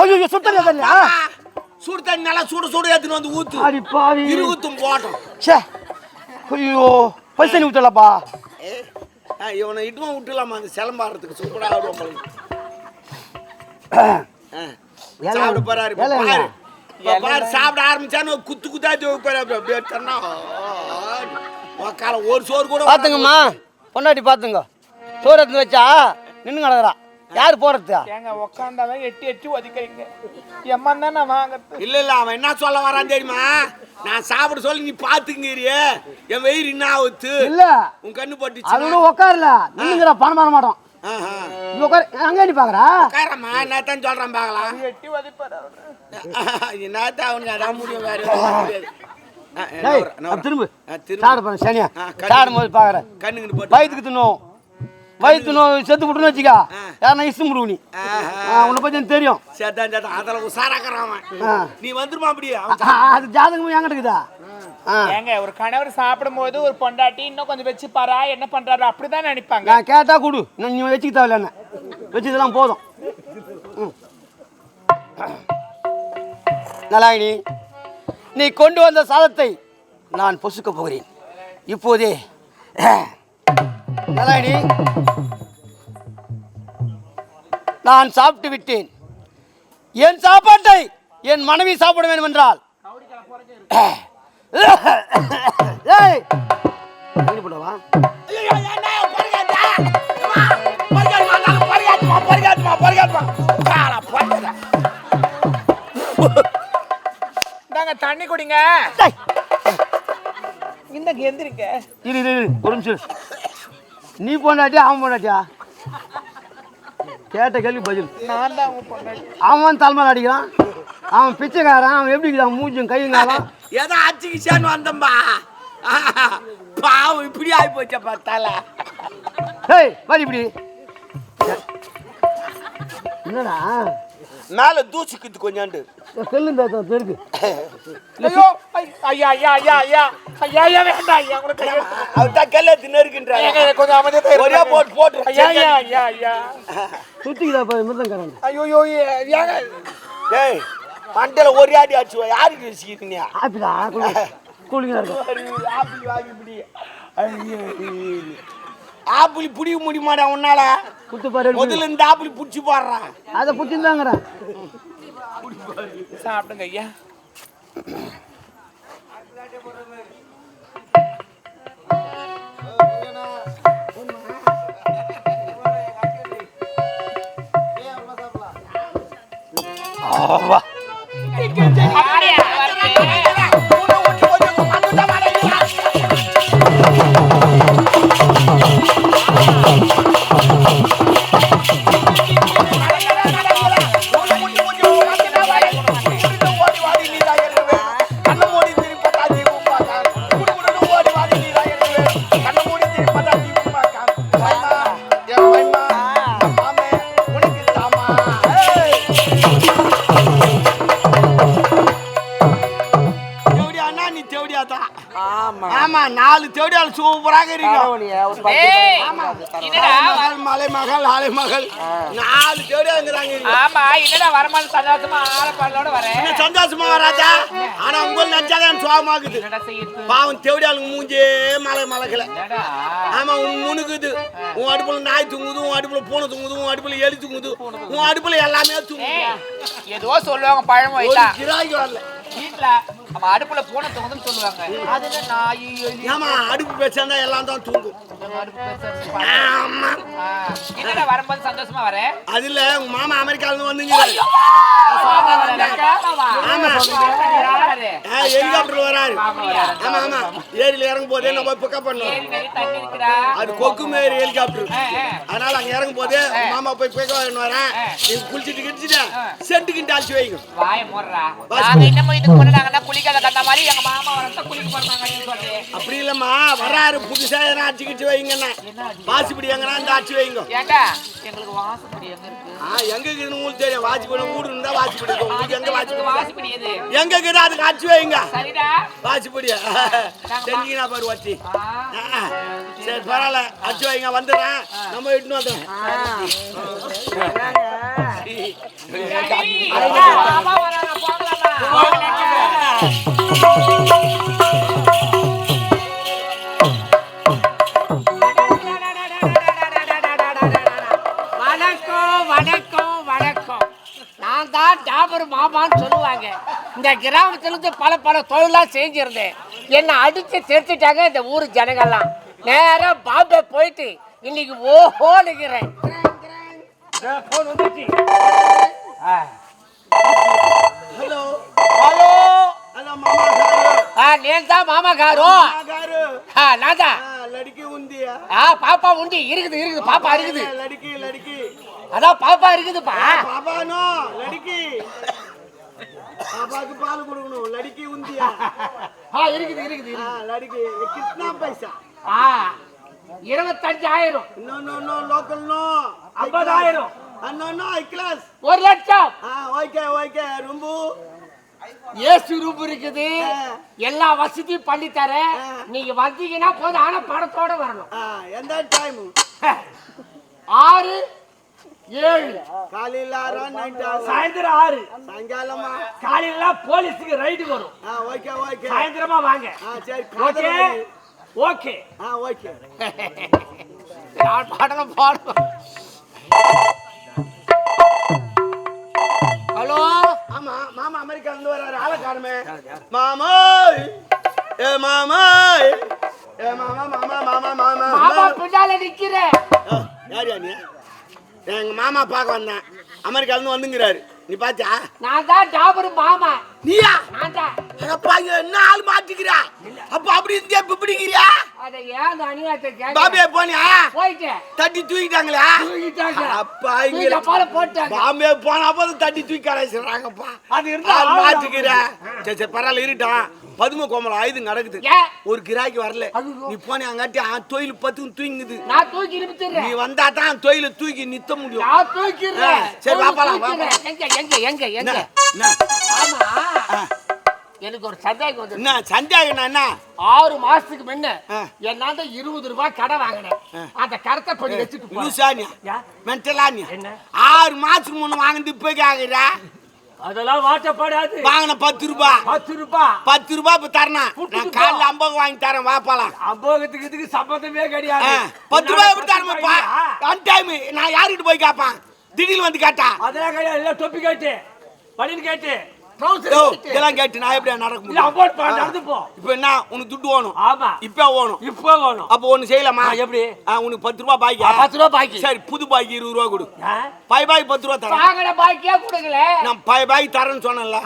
ஐயோ சுத்தம் தண்ணியா? சுடு தண்ணி நல்லா சுடு எடுத்துன்னு வந்து ஊத்து. அடி பாவி. இருகுத்தும் போட்டோம். ச்சே. ஐயோ பைசா நீ ஊத்தலப்பா. இவனை இட்டுமா விட்டுலாமா அந்த சிலம்பாடுறதுக்கு சூப்பரா ஆடுவோம். சாப்பிட போறாரு பாரு. பாரு சாப்பிட ஆரம்பிச்சான்னு குத்து குத்தா போறாரு. அப்படியே சொன்னா ஒரு சோறு கூட பாத்துங்கம்மா. பொண்டாட்டி பாத்துங்க. சோறு எடுத்து வச்சா நின்று கிடக்குறா. யாரு போறதா? ஏங்க உக்காந்தாவே எட்டி ஒதுக்கிறீங்க. எம்மன் தான் நான் வாங்கறது. இல்ல அவன் என்ன சொல்ல வரான் தெரியுமா? நான் சாப்பிட சொல்லி நீ பாத்துங்கிறியே என் வயிறு என்ன ஆகுது? இல்ல உன் கண்ணு பட்டுச்சு. அது உட்காரல நின்னுங்கற பணம் வர மாட்டோம். நீ உட்கார். அங்க நீ பாக்குறா? உட்காரமா நான் தான் சொல்றேன் பாக்கலாம். எட்டி ஒதுப்பாரு அவரு. என்னதான் அவனுக்கு அதான் முடியும் வேற முடியாது. திரும்ப சாடு பண்ண சனியா சாடும் போது பாக்குற கண்ணுக்கு போட்டு வயிற்றுக்கு தின்னும். வயிற்று நோய் செத்து விட்டுன்னு வச்சுக்கா யாருன்னா இஷ்டம் முடிவு நீ. உன்னை பத்தி எனக்கு தெரியும். சேத்தான் அதில் உசாராக்கிறான். நீ வந்துருமா அப்படியே? அது ஜாதகமும் என்கிட்ட இருக்குதா? ஏங்க ஒரு கணவர் சாப்பிடும் போது ஒரு பொண்டாட்டி இன்னும் கொஞ்சம் வச்சு பாரா என்ன பண்றாரு அப்படிதான் நினைப்பாங்க. நான் கேட்டா கொடு. நீ வச்சுக்க தேவையில்ல. என்ன வச்சதெல்லாம் போதும். நலாயினி நீ கொண்டு வந்த சாதத்தை நான் பொசுக்க போகிறேன் இப்போதே. நலாயினி நான் சாப்பிட்டு விட்டேன். என் சாப்பாட்டை என் மனைவி சாப்பிட வேண்டும் என்றால் தண்ணி குடிங்க. இந்த எந்திரிக்க ஒரு நிமிஷம். நீ பொண்டாட்டியா அவன் பொண்டாட்டியா? கேட்ட கேள்வி பதில். நான் தான் பொண்டாட்டி. அவன் தலைமையில் அடிக்கிறான். அவன் பிச்சைக்காரன். அவன் எப்படி இருக்கான்? மூஞ்சும் கையுங்காலாம் ஏதோ அச்சுக்கிச்சான்னு வந்தம்பா. பாவம் இப்படி ஆகி போச்ச பார்த்தால. ஏய் மாதிரி இப்படி என்னடா மேல தூசிக்குது கொஞ்சாண்டு செல்லுங்க தெருக்கு. ஐயோ ஐயா ஐயா ஐயா ஐயா ஐயா ஐயா வேண்டாம் ஐயா உங்களுக்கு அவர்தான் கல்ல தின்னுக்கின்றாங்க. கொஞ்சம் அமைதியா ஒரே போட்டு ஐயா ஐயா ஐயா ஐயா சுத்திக்குதா மிருதங்காரன். ஐயோ ஏங்க டேய் மண்டல ஒரே அடி அடிச்சு யாருக்கு வச்சுக்கிறீங்க? ஆப்பிளா கூலிங்கா இருக்கு. ஆப்பிள் வாங்கி இப்படி ஆப்பிள் பிடிக்க முடியுமாடா உன்னால? குத்து பாரு. முதல்ல இந்த ஆப்பிள் பிடிச்சி போடுறான். அதை பிடிச்சிருந்தாங்கிறேன். சாப்பிடுங்க ஐயா. ஆவா ஆமா 4 தேடியால் சூப்பராக இருக்கும். மலை மகள் ஆலை மகள் 4 தேடியாங்கிறாங்க. ஆமா என்னடா வரமாட்டேன் சந்தோஷமா ஆளப்பாளோட வரேன். சந்தோஷமா வராதா? ஆனா உங்க நச்சாதான் சுவாமாகுது. பாவம் தேடியாளுங்க மூஞ்சே மலை மலைகளை. ஆமா முனுக்குது. உன் அடுப்புல நாய் தூங்குது, உன் அடுப்புல பூனை தூங்குது, உன் அடுப்புல எலி தூங்குது, உன் அடுப்புல எல்லாமே தூங்குது. ஏதோ சொல்லுவாங்க பழம் வைத்தா கிராக்கி வரல வீட்டுல நம்ம அடுப்புல பூனை தூங்குதுன்னு சொல்லுவாங்க. அதுல நாய் எலி. ஆமா அடுப்பு பேசாந்தா எல்லாம் தான் தூங்கும். என்னடா வரும்போது சந்தோஷமா வரேன். அதுல உங்க மாமா அமெரிக்கால இருந்து வந்தீங்க. ஹெலிகாப்டர் வராரு. ஆமா ஆமா ஏரியில இறங்கும் போதே நம்ம பிக்கப் பண்ணோம். அது கொக்கு மேரி ஹெலிகாப்டர். அதனால அங்க இறங்கும் போதே மாமா போய் பிக்கப் வரேன். நீங்க குளிச்சுட்டு கிடிச்சுட்டு சென்ட்டுக்கு அழிச்சு வைங்க. வாய மூடுறா. நாங்க இன்னும் இதுக்கு முன்னாடி குளிக்காத கட்ட மாதிரி எங்க மாமா வரத குளிக்க போறாங்கன்னு சொல்றேன். அப்படி இல்லம்மா வராரு புதுசா எதனா அடிச்சுக்கிட்டு வைங்கண்ணா. வாசிப்படி எங்கன்னா இந்த அடிச்சு வைங்க. ஏண்டா எங்களுக்கு வாசிப்படி எங்க இருக்கு? எங்க இருக்குன்னு உங்களுக்கு தெரியும். வாசிப்படி ஊடு இருந்தா வாசிப்படி இருக்கும். உங்களுக்கு எங்க வாசிப்படி எது? எங்க இருக்குது அதுக்கு அடிச்சு வைங்க. சரிடா வாசிப்படி தெரிஞ்சுக்கினா பாரு வச்சி. சரி பரவாயில்ல அடிச்சு வைங்க வந்துடுறேன். நம்ம இட்டுன்னு வந்துடுறேன். வணக்கம் வணக்கம் வணக்கம். நான் தான் ஜாபர் மாமான்னு சொல்லுவாங்க. இந்த கிராமத்திலிருந்து பல தொழிலாம் செஞ்சிருந்தேன். என்னை அடிச்சு தெரிச்சுட்டாங்க இந்த ஊர் ஜனங்கள்லாம். நேரா பாம்பே போயிட்டு இன்னைக்கு ஓஹோ நிக்கிறேன். హలో ஹலோ హలో మామ గారు నేను தான் மாமா காரோ. మామ గారు நான் தான். లడికి ఉంది பாப்பா உண்டி இருக்குது பாப்பா இருக்குது. లడికి లడికి அதான் பாப்பா இருக்குதுப்பா. పాపాను లడికి పాపాకి పాలు కొడుకును లడికి ఉంది இருக்குது లడికి కిట్నా పైసా 25,000. No no no local no 50,000. No no I class 1 லட்சம். ஓகே ஓகே ரொம்ப ஏசு ரூபு இருக்குது. எல்லா வசதியும் பண்ணி தரேன். நீங்க வந்தீங்கன்னா போதும். ஆனா பணத்தோட வரணும். எந்த டைம் 6, 7 காலையில 6 நைட் சாயந்தரம் 6 சாயங்காலமா காலையில போலீஸுக்கு ரைடு வரும். ஓகே ஓகே சாயந்தரமா வாங்க. சரி ஓகே ஓகே ஓகே நான் பாடுறேன். ஹலோ ஆமா மாமா அமெரிக்கால இருந்து வராரு ஆளை காணுமே மாமாய் ஏ மாமாய் ஏ மாமா மாமா மாமா மாமா மாமா பின்னால நிக்கிறேன். யார் நீ எங்க மாமா பார்க்க வந்தேன் அமெரிக்கால இருந்து வந்துங்கிறாரு நீ பாத்தியா நான் தான் ஜாபர் மாமா. நீயா நான் தான். அப்பா என்ன ஆள் மாட்டிக்கிறா அப்ப அப்படி இருந்தே பிடிக்கிறியா அத ஏன் அநியாயத்தை கேட்க பாம்பே போனியா போயிட்டேன். தட்டி தூக்கிட்டாங்களா தூக்கிட்டாங்க. அப்பா இங்க தூக்கிட்ட போல போட்டாங்க. பாம்பே போனா போது தட்டி தூக்கி கரைச்சுறாங்கப்பா அது இருந்தா ஆள் மாட்டிக்கிறா சரி சரி பரவாயில்ல இருட்டான் பதும கோமலம் ஆயுது நடக்குது ஏன்? ஒரு கிராக்கி வரல ஐயோ. நீ போனே அங்காட்டி தொழில் பத்து தூங்குது நான் தூக்கி நீ நிறுத்திடுறேன். வந்தா தான் தொழில தூக்கி நித்த முடியும் நான் தூக்கிடுறேன். சரி, வாப்பாலாம், தூக்கிடுறேன். எங்க என்ன எங்க என்ன? ஆமா ஆ, எனக்கு ஒரு சந்தேகம் வந்து என்ன சந்தேகம் என்ன 6 மாசத்துக்கு முன்ன ஆ. என்னாண்ட 20 ரூபாய் கடை வாங்கினேன். அந்த கடத்தை பண்ணி வச்சுட்டு போறேன். லூசானியா யா? மென்டலானியா என்ன? 6 மாசத்துக்கு முன்ன வாங்கிட்டு இப்ப கேக்குற அதெல்லாம் வாட்டப்படாது. வாங்கின 10 ரூபாய் 10 ரூபாய் 10 ரூபாய் இப்ப தரணும் புட்டுக்கு நான் காலைல 50 வாங்கி தரேன் வாப்பாலாம் அபோகத்துக்கு இதுக்கு சம்பந்தமே கிடையாது. 10 ரூபாய் எப்படி தரணும்ப்பா ஒன் டைம் நான் யார்கிட்ட போய் கேட்பான் திடீர்னு வந்து கேட்டா அதெல்லாம் கிடையாது. எல்லாம் தொப்பி கேட்டு பனின்னு கேட்டு யோ, இதெல்லாம் கேட்டு நான் எப்படி நடக்க இல்ல முடியும் அபோட் நடந்து போ. இப்ப என்ன உனக்கு துட்டு வேணும் ஆமா இப்ப வேணும் இப்போ வேணும். அப்ப ஒண்ணு செய்யலாமா எப்படி? உனக்கு 10 ரூபாய் பாக்கி 10 ரூபாய் பாக்கி. சரி புது பாக்கி 20 ரூபாய் கொடு ஆ? பாய் 10 ரூபாய் தரேன் வாங்கின பாக்கியா கொடுக்கல. நான் பாய் தரேன்னு சொன்னேன்ல